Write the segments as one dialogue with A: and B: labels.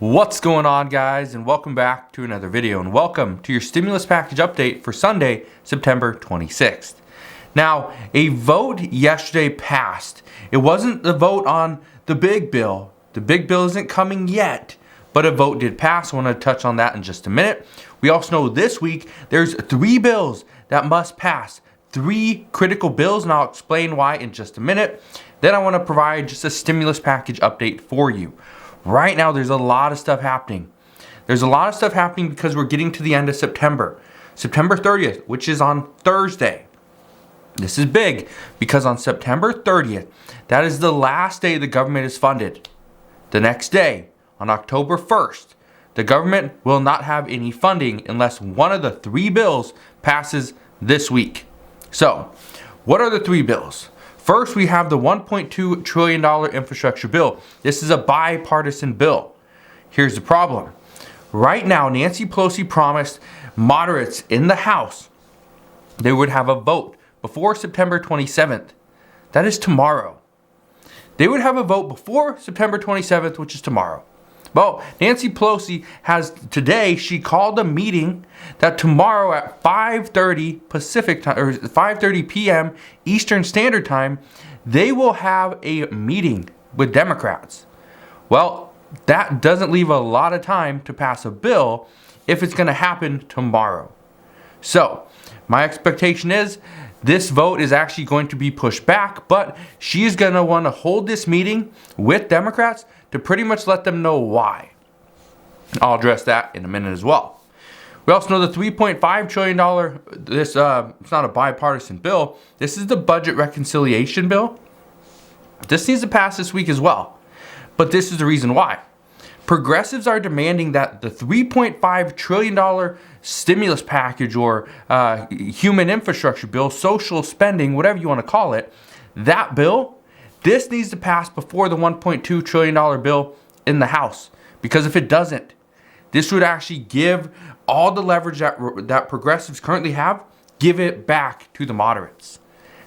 A: What's going on, guys, and welcome back to another video, and welcome to your stimulus package update for Sunday, September 26th. Now, a vote yesterday passed. It wasn't the vote on the big bill. The big bill isn't coming yet, but a vote did pass. I want to touch on that in just a minute. We also know this week there's 3 bills that must pass. 3 critical bills, and I'll explain why in just a minute. Then I want to provide just a stimulus package update for you. Right now, there's a lot of stuff happening. There's a lot of stuff happening because we're getting to the end of September. September 30th, which is on Thursday. This is big because on September 30th, that is the last day the government is funded. The next day, on October 1st, the government will not have any funding unless one of the 3 bills passes this week. So, what are the 3 bills? First, we have the $1.2 trillion infrastructure bill. This is a bipartisan bill. Here's the problem. Right now, Nancy Pelosi promised moderates in the House they would have a vote before September 27th. That is tomorrow. They would have a vote before September 27th, which is tomorrow. Well, Nancy Pelosi has today, she called a meeting that tomorrow at 5:30 Pacific time, or 5:30 p.m. Eastern Standard Time, they will have a meeting with Democrats. Well, that doesn't leave a lot of time to pass a bill if it's going to happen tomorrow. So, my expectation is this vote is actually going to be pushed back, but she's going to want to hold this meeting with Democrats to pretty much let them know why. I'll address that in a minute as well. We also know the $3.5 trillion, it's not a bipartisan bill. This is the budget reconciliation bill. This needs to pass this week as well. But this is the reason why. Progressives are demanding that the $3.5 trillion stimulus package or human infrastructure bill, social spending, whatever you want to call it, that bill, this needs to pass before the $1.2 trillion bill in the House. Because if it doesn't, this would actually give all the leverage that progressives currently have, give it back to the moderates.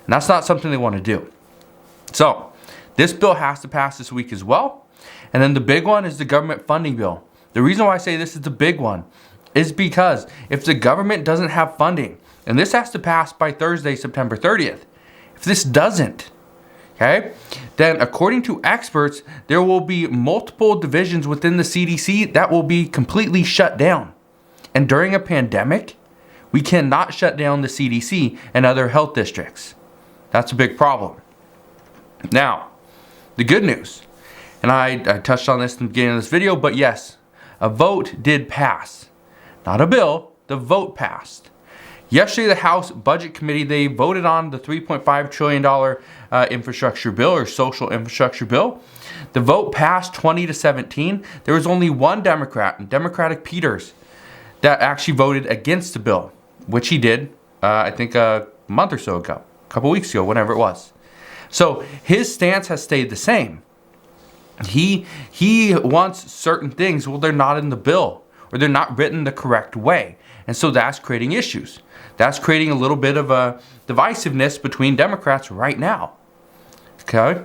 A: And that's not something they want to do. So, this bill has to pass this week as well. And then the big one is the government funding bill. The reason why I say this is the big one is because if the government doesn't have funding, and this has to pass by Thursday, September 30th, if this doesn't, okay, then according to experts, there will be multiple divisions within the CDC that will be completely shut down. And during a pandemic, we cannot shut down the CDC and other health districts. That's a big problem. Now, the good news, and I touched on this in the beginning of this video, but yes, a vote did pass. Not a bill, the vote passed. Yesterday, the House Budget Committee, they voted on the $3.5 trillion infrastructure bill or social infrastructure bill. The vote passed 20-17. There was only one Democrat, Democratic Peters, that actually voted against the bill, which he did, I think a month or so ago, a couple weeks ago, whenever it was. So his stance has stayed the same. He wants certain things, well, they're not in the bill, or they're not written the correct way. And so that's creating issues. That's creating a little bit of a divisiveness between Democrats right now. Okay?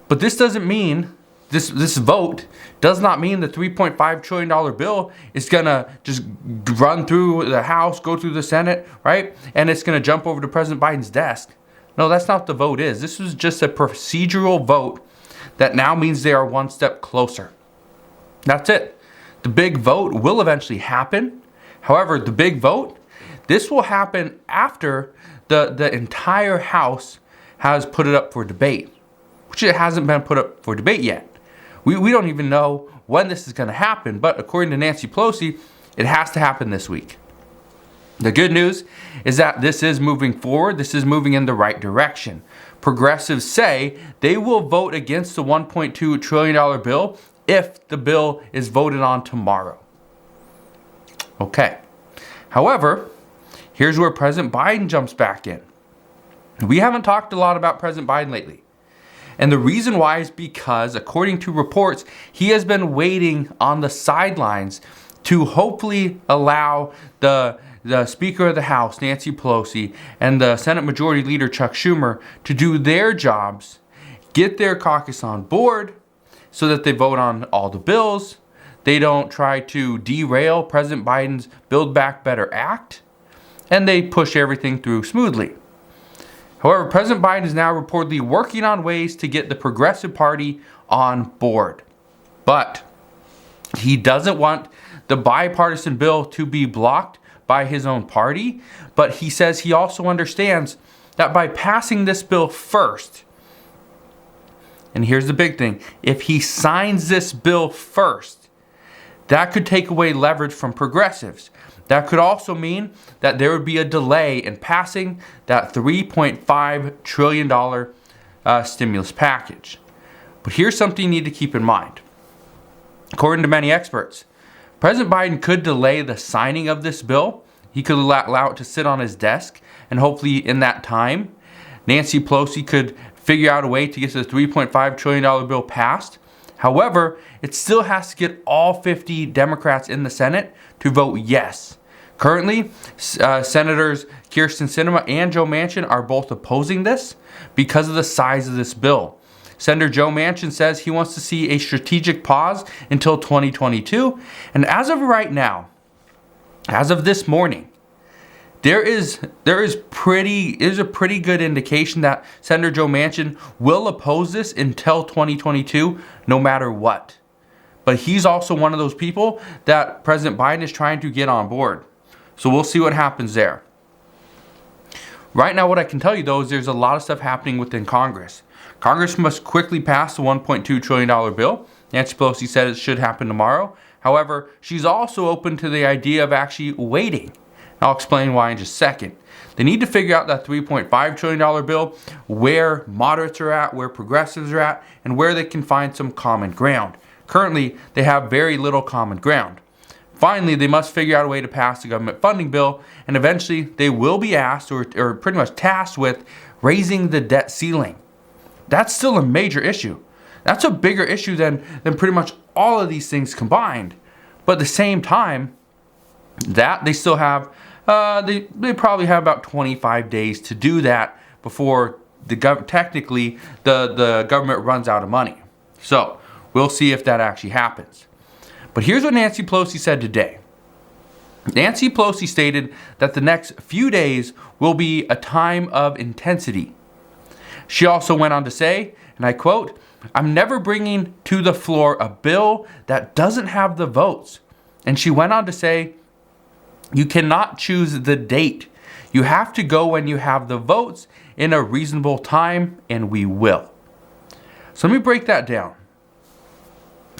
A: But this doesn't mean, this vote does not mean the $3.5 trillion bill is going to just run through the House, go through the Senate, right? And it's going to jump over to President Biden's desk. No, that's not what the vote is. This was just a procedural vote that now means they are one step closer. That's it. The big vote will eventually happen. However, the big vote, this will happen after the entire House has put it up for debate, which it hasn't been put up for debate yet. We don't even know when this is going to happen, but according to Nancy Pelosi, it has to happen this week. The good news is that this is moving forward. This is moving in the right direction. Progressives say they will vote against the $1.2 trillion bill if the bill is voted on tomorrow. Okay. However, here's where President Biden jumps back in. We haven't talked a lot about President Biden lately. And the reason why is because, according to reports, he has been waiting on the sidelines to hopefully allow the Speaker of the House, Nancy Pelosi, and the Senate Majority Leader, Chuck Schumer, to do their jobs, get their caucus on board so that they vote on all the bills, They don't try to derail President Biden's Build Back Better Act. And they push everything through smoothly. However, President Biden is now reportedly working on ways to get the Progressive Party on board. But he doesn't want the bipartisan bill to be blocked by his own party. But he says he also understands that by passing this bill first, and here's the big thing, if he signs this bill first, that could take away leverage from progressives. That could also mean that there would be a delay in passing that $3.5 trillion stimulus package. But here's something you need to keep in mind. According to many experts, President Biden could delay the signing of this bill. He could allow it to sit on his desk, and hopefully in that time, Nancy Pelosi could figure out a way to get the $3.5 trillion bill passed. However, it still has to get all 50 Democrats in the Senate to vote yes. Currently, Senators Kyrsten Sinema and Joe Manchin are both opposing this because of the size of this bill. Senator Joe Manchin says he wants to see a strategic pause until 2022. And as of right now, as of this morning, there is a pretty good indication that Senator Joe Manchin will oppose this until 2022, no matter what. But he's also one of those people that President Biden is trying to get on board. So we'll see what happens there. Right now, what I can tell you, though, is there's a lot of stuff happening within Congress. Congress must quickly pass the $1.2 trillion bill. Nancy Pelosi said it should happen tomorrow. However, she's also open to the idea of actually waiting. I'll explain why in just a second. They need to figure out that $3.5 trillion bill, where moderates are at, where progressives are at, and where they can find some common ground. Currently, they have very little common ground. Finally, they must figure out a way to pass the government funding bill, and eventually they will be asked or pretty much tasked with raising the debt ceiling. That's still a major issue. That's a bigger issue than pretty much all of these things combined. But at the same time, that they still have, they probably have about 25 days to do that before technically the government runs out of money. So we'll see if that actually happens. But here's what Nancy Pelosi said today. Nancy Pelosi stated that the next few days will be a time of intensity. She also went on to say, and I quote, "I'm never bringing to the floor a bill that doesn't have the votes." And she went on to say, "You cannot choose the date. You have to go when you have the votes in a reasonable time, and we will." So let me break that down.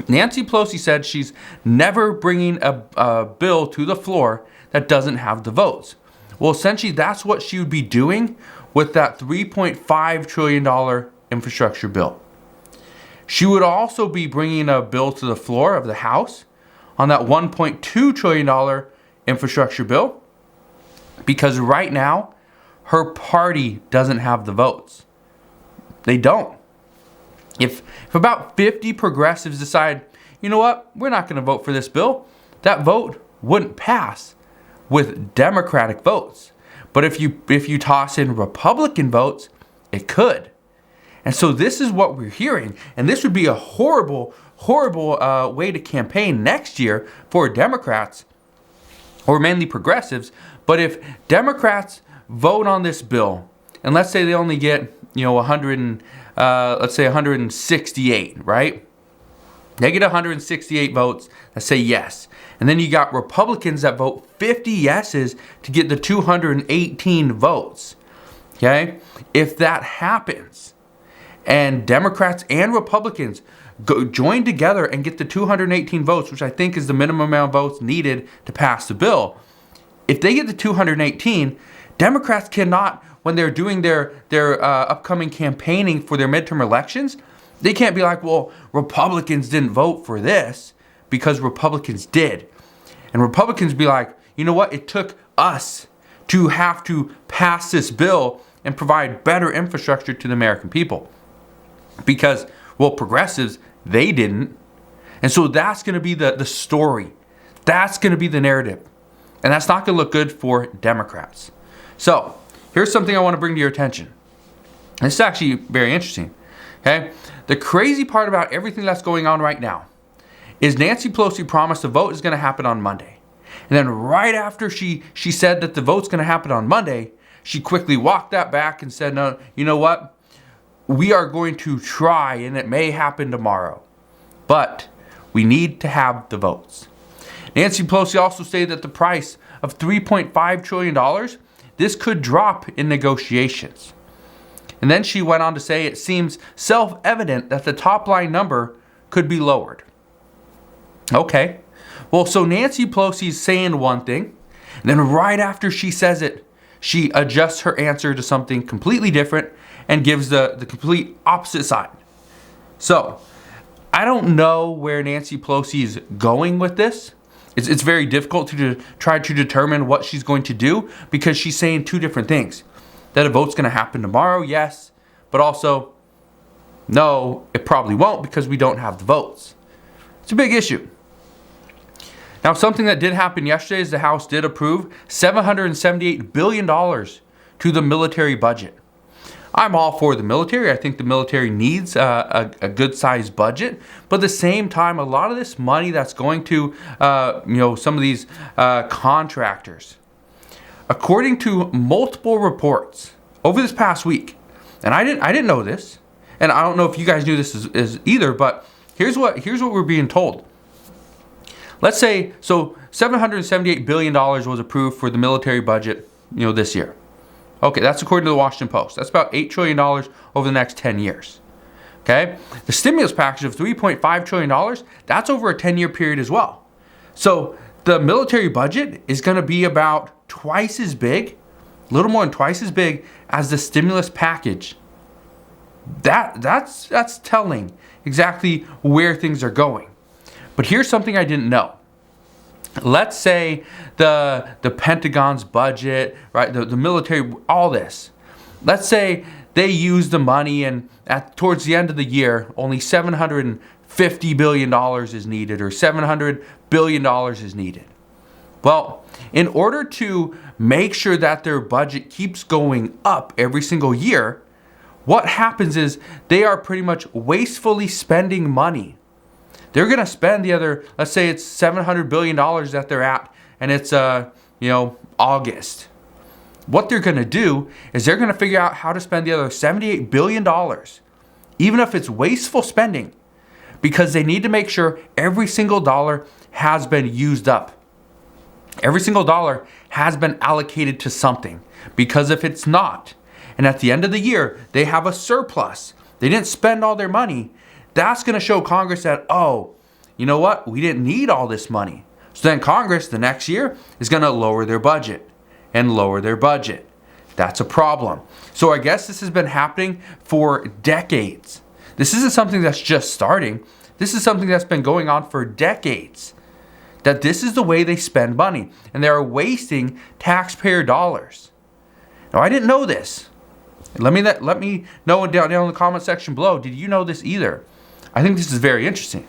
A: Nancy Pelosi said she's never bringing a bill to the floor that doesn't have the votes. Well, essentially, that's what she would be doing with that $3.5 trillion infrastructure bill. She would also be bringing a bill to the floor of the House on that $1.2 trillion infrastructure bill, because right now, her party doesn't have the votes. They don't. If about 50 progressives decide, you know what, we're not going to vote for this bill, that vote wouldn't pass with Democratic votes. But if you toss in Republican votes, it could. And so this is what we're hearing. And this would be a horrible way to campaign next year for Democrats, or mainly progressives. But if Democrats vote on this bill, and let's say they only get, 168, right? They get 168 votes that say yes. And then you got Republicans that vote 50 yeses to get the 218 votes. Okay? If that happens, and Democrats and Republicans join together and get the 218 votes, which I think is the minimum amount of votes needed to pass the bill, if they get the 218, Democrats cannot, when they're doing their upcoming campaigning for their midterm elections, they can't be like, well, Republicans didn't vote for this, because Republicans did. And Republicans be like, you know what? It took us to have to pass this bill and provide better infrastructure to the American people. Because, well, progressives, they didn't. And so that's going to be the story. That's going to be the narrative. And that's not going to look good for Democrats. So here's something I want to bring to your attention. This is actually very interesting. Okay? The crazy part about everything that's going on right now is Nancy Pelosi promised the vote is going to happen on Monday. And then right after she said that the vote's going to happen on Monday, she quickly walked that back and said, no, you know what? We are going to try, and it may happen tomorrow. But we need to have the votes. Nancy Pelosi also stated that the price of $3.5 trillion, this could drop in negotiations. And then she went on to say it seems self-evident that the top line number could be lowered. Okay. Well, so Nancy Pelosi's saying one thing, and then right after she says it, she adjusts her answer to something completely different and gives the complete opposite side. So, I don't know where Nancy Pelosi is going with this. It's very difficult to try to determine what she's going to do because she's saying two different things. That a vote's going to happen tomorrow, yes, but also, no, it probably won't because we don't have the votes. It's a big issue. Now, something that did happen yesterday is the House did approve $778 billion to the military budget. I'm all for the military. I think the military needs a good-sized budget. But at the same time, a lot of this money that's going to some of these contractors, according to multiple reports over this past week, and I didn't know this, and I don't know if you guys knew this is either, but here's what we're being told. Let's say, so $778 billion was approved for the military budget, this year. Okay, that's according to the Washington Post. That's about $8 trillion over the next 10 years. Okay? The stimulus package of $3.5 trillion, that's over a 10-year period as well. So the military budget is going to be about twice as big, a little more than twice as big as the stimulus package. That's telling exactly where things are going. But here's something I didn't know. Let's say the Pentagon's budget, right, the military, all this. Let's say they use the money and towards the end of the year, only $750 billion is needed or $700 billion is needed. Well, in order to make sure that their budget keeps going up every single year, what happens is they are pretty much wastefully spending money. They're going to spend the other, let's say it's $700 billion that they're at, and it's, August. What they're going to do is they're going to figure out how to spend the other $78 billion, even if it's wasteful spending, because they need to make sure every single dollar has been used up. Every single dollar has been allocated to something, because if it's not, and at the end of the year, they have a surplus, they didn't spend all their money, that's going to show Congress that, oh, you know what? We didn't need all this money. So then Congress, the next year, is going to lower their budget and lower their budget. That's a problem. So I guess this has been happening for decades. This isn't something that's just starting. This is something that's been going on for decades. That this is the way they spend money. And they are wasting taxpayer dollars. Now, I didn't know this. Let me know down in the comment section below. Did you know this either? I think this is very interesting.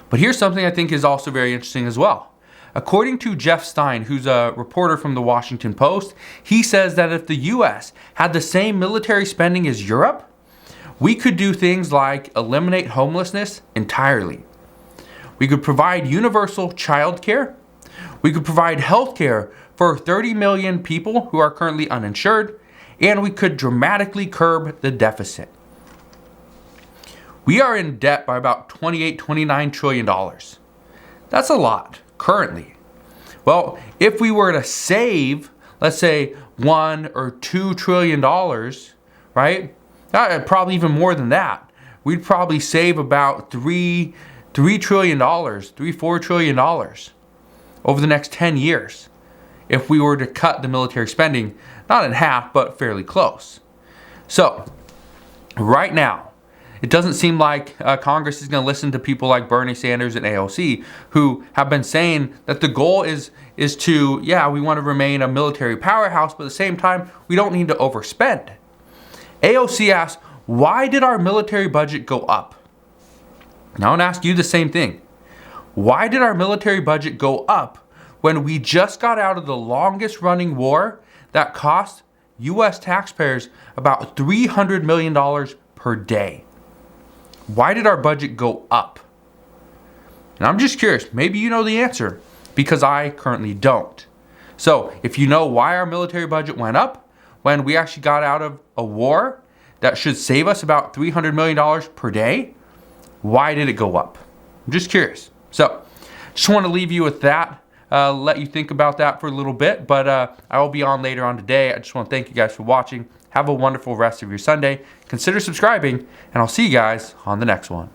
A: But here's something I think is also very interesting as well. According to Jeff Stein, who's a reporter from the Washington Post, he says that if the U.S. had the same military spending as Europe, we could do things like eliminate homelessness entirely. We could provide universal child care. We could provide health care for 30 million people who are currently uninsured. And we could dramatically curb the deficit. We are in debt by about $29 trillion. That's a lot, currently. Well, if we were to save, let's say, $1 or $2 trillion, right? Probably even more than that. We'd probably save about $3 trillion, $4 trillion over the next 10 years if we were to cut the military spending, not in half, but fairly close. So, right now, it doesn't seem like Congress is going to listen to people like Bernie Sanders and AOC, who have been saying that the goal is to, we want to remain a military powerhouse, but at the same time, we don't need to overspend. AOC asked, why did our military budget go up? Now, I'm going to ask you the same thing. Why did our military budget go up when we just got out of the longest running war that cost U.S. taxpayers about $300 million per day? Why did our budget go up? And I'm just curious, maybe you know the answer, because I currently don't. So if you know why our military budget went up when we actually got out of a war that should save us about $300 million per day, why did it go up? I'm just curious. So just want to leave you with that. Let you think about that for a little bit, but I will be on later on today. I just want to thank you guys for watching. Have a wonderful rest of your Sunday. Consider subscribing, and I'll see you guys on the next one.